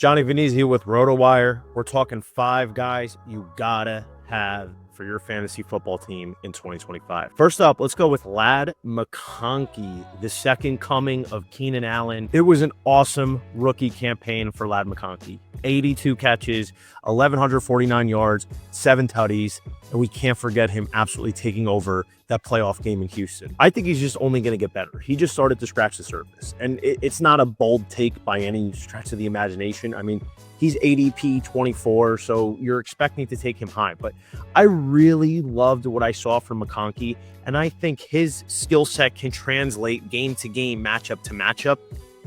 Johnny Venezia with RotoWire. We're talking 5 guys you gotta have for your fantasy football team in 2025. First up, let's go with Ladd McConkey, the second coming of Keenan Allen. It was an awesome rookie campaign for Ladd McConkey. 82 catches, 1,149 yards, 7 tutties, and we can't forget him absolutely taking over that playoff game in Houston. I think he's just only going to get better. He just started to scratch the surface, and it's not a bold take by any stretch of the imagination. I mean, he's ADP 24, so you're expecting to take him high, but I really loved what I saw from McConkey, and I think his skill set can translate game to game, matchup to matchup.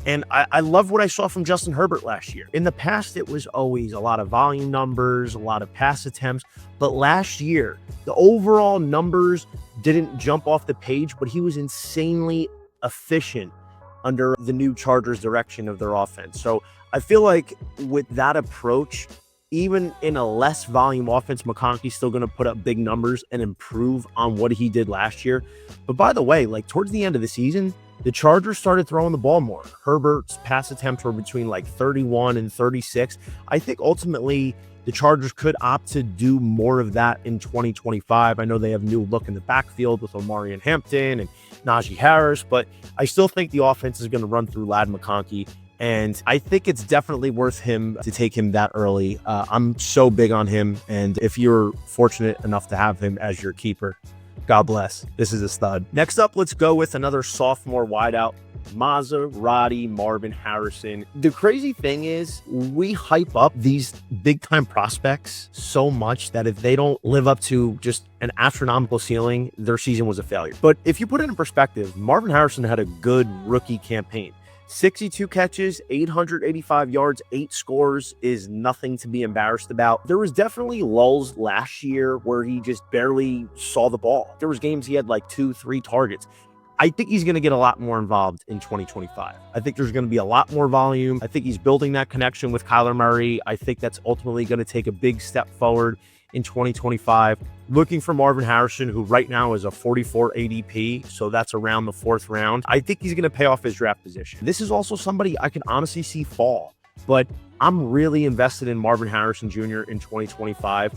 And I love what I saw from Justin Herbert last year. In the past, it was always a lot of volume numbers, a lot of pass attempts. But last year, the overall numbers didn't jump off the page, but he was insanely efficient under the new Chargers direction of their offense. So I feel like with that approach, even in a less volume offense, McConkey's still going to put up big numbers and improve on what he did last year. But by the way, like towards the end of the season, the Chargers started throwing the ball more. Herbert's pass attempts were between like 31 and 36. I think ultimately the Chargers could opt to do more of that in 2025. I know they have a new look in the backfield with Omari and Hampton and Najee Harris, but I still think the offense is going to run through Ladd McConkey. And I think it's definitely worth him to take him that early. I'm so big on him. And if you're fortunate enough to have him as your keeper, God bless. This is a stud. Next up, let's go with another sophomore wideout, Maserati Marvin Harrison. The crazy thing is we hype up these big time prospects so much that if they don't live up to just an astronomical ceiling, their season was a failure. But if you put it in perspective, Marvin Harrison had a good rookie campaign. 62 catches, 885 yards, 8 scores is nothing to be embarrassed about. There was definitely lulls last year where he just barely saw the ball. There was games he had like 2-3 targets. I think he's going to get a lot more involved in 2025. I think there's going to be a lot more volume. I think he's building that connection with Kyler Murray. I think that's ultimately going to take a big step forward in 2025. Looking for Marvin Harrison, who right now is a 44 ADP, so that's around the 4th round. I think he's going to pay off his draft position. This is also somebody I can honestly see fall, but I'm really invested in Marvin Harrison Jr. in 2025.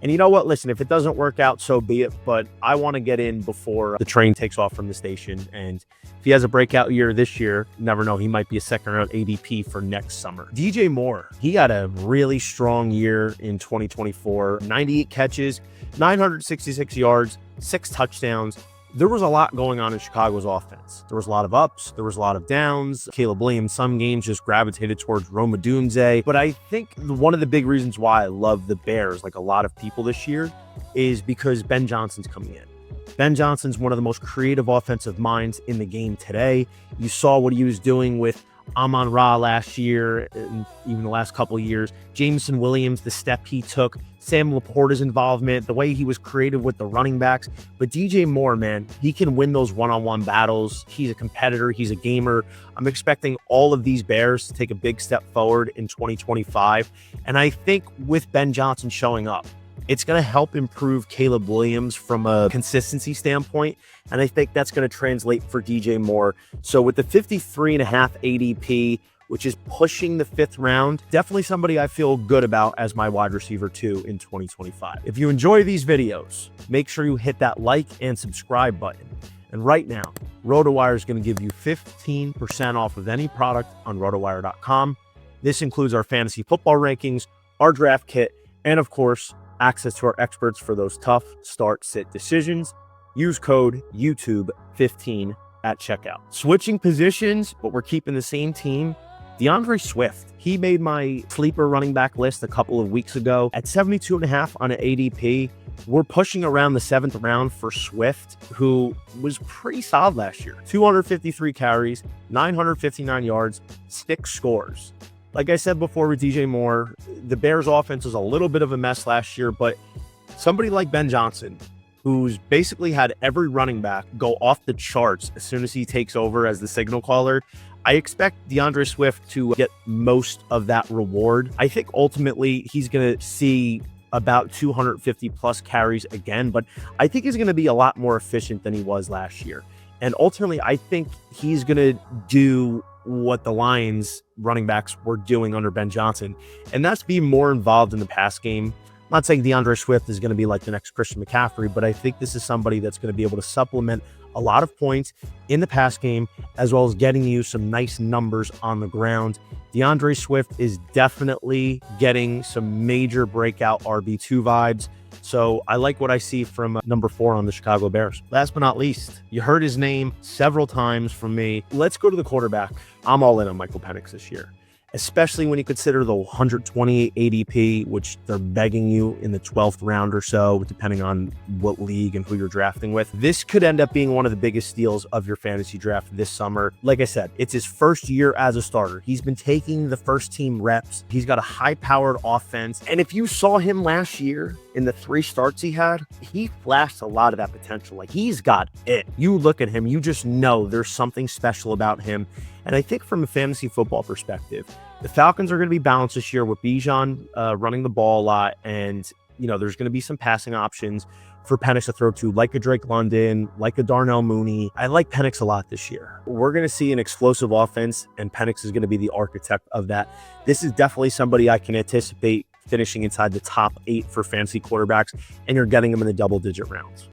And you know what? Listen, if it doesn't work out, so be it. But I want to get in before the train takes off from the station. And if he has a breakout year this year, never know. He might be a 2nd round ADP for next summer. DJ Moore, he had a really strong year in 2024. 98 catches, 966 yards, 6 touchdowns. There was a lot going on in Chicago's offense. There was a lot of ups. There was a lot of downs. Caleb Williams, some games just gravitated towards Rome Odunze. But I think one of the big reasons why I love the Bears, like a lot of people this year, is because Ben Johnson's coming in. Ben Johnson's one of the most creative offensive minds in the game today. You saw what he was doing with Amon-Ra last year, and even the last couple of years. Jameson Williams, the step he took, Sam Laporta's involvement, the way he was creative with the running backs. But DJ Moore, man, he can win those one-on-one battles. He's a competitor. He's a gamer. I'm expecting all of these Bears to take a big step forward in 2025. And I think with Ben Johnson showing up, it's going to help improve Caleb Williams from a consistency standpoint. And I think that's going to translate for DJ Moore. So with the 53.5 ADP, which is pushing the 5th round, definitely somebody I feel good about as my wide receiver 2 in 2025. If you enjoy these videos, make sure you hit that like and subscribe button. And right now, RotoWire is going to give you 15% off of any product on rotowire.com. This includes our fantasy football rankings, our draft kit, and of course, access to our experts for those tough start-sit decisions. Use code YouTube15 at checkout. Switching positions, but we're keeping the same team. DeAndre Swift, he made my sleeper running back list a couple of weeks ago at 72.5 on an ADP. We're pushing around the 7th round for Swift, who was pretty solid last year. 253 carries, 959 yards, 6 scores. Like I said before with DJ Moore, the Bears offense was a little bit of a mess last year, but somebody like Ben Johnson, who's basically had every running back go off the charts as soon as he takes over as the signal caller, I expect DeAndre Swift to get most of that reward. I think ultimately he's going to see about 250 plus carries again, but I think he's going to be a lot more efficient than he was last year. And ultimately, I think he's going to do what the Lions running backs were doing under Ben Johnson, and that's be more involved in the pass game. I'm not saying DeAndre Swift is going to be like the next Christian McCaffrey, but I think this is somebody that's going to be able to supplement a lot of points in the pass game, as well as getting you some nice numbers on the ground. DeAndre Swift is definitely getting some major breakout RB2 vibes. So I like what I see from number 4 on the Chicago Bears. Last but not least, you heard his name several times from me. Let's go to the quarterback. I'm all in on Michael Penix this year, especially when you consider the 128 ADP, which they're begging you in the 12th round or so, depending on what league and who you're drafting with. This could end up being one of the biggest steals of your fantasy draft this summer. Like I said, it's his first year as a starter. He's been taking the first team reps. He's got a high-powered offense. And if you saw him last year in the 3 starts he had, he flashed a lot of that potential. Like, he's got it. You look at him, you just know there's something special about him. And I think from a fantasy football perspective, the Falcons are going to be balanced this year with Bijan running the ball a lot. And, there's going to be some passing options for Penix to throw to, like a Drake London, like a Darnell Mooney. I like Penix a lot this year. We're going to see an explosive offense, and Penix is going to be the architect of that. This is definitely somebody I can anticipate finishing inside the top 8 for fantasy quarterbacks, and you're getting them in the double-digit rounds.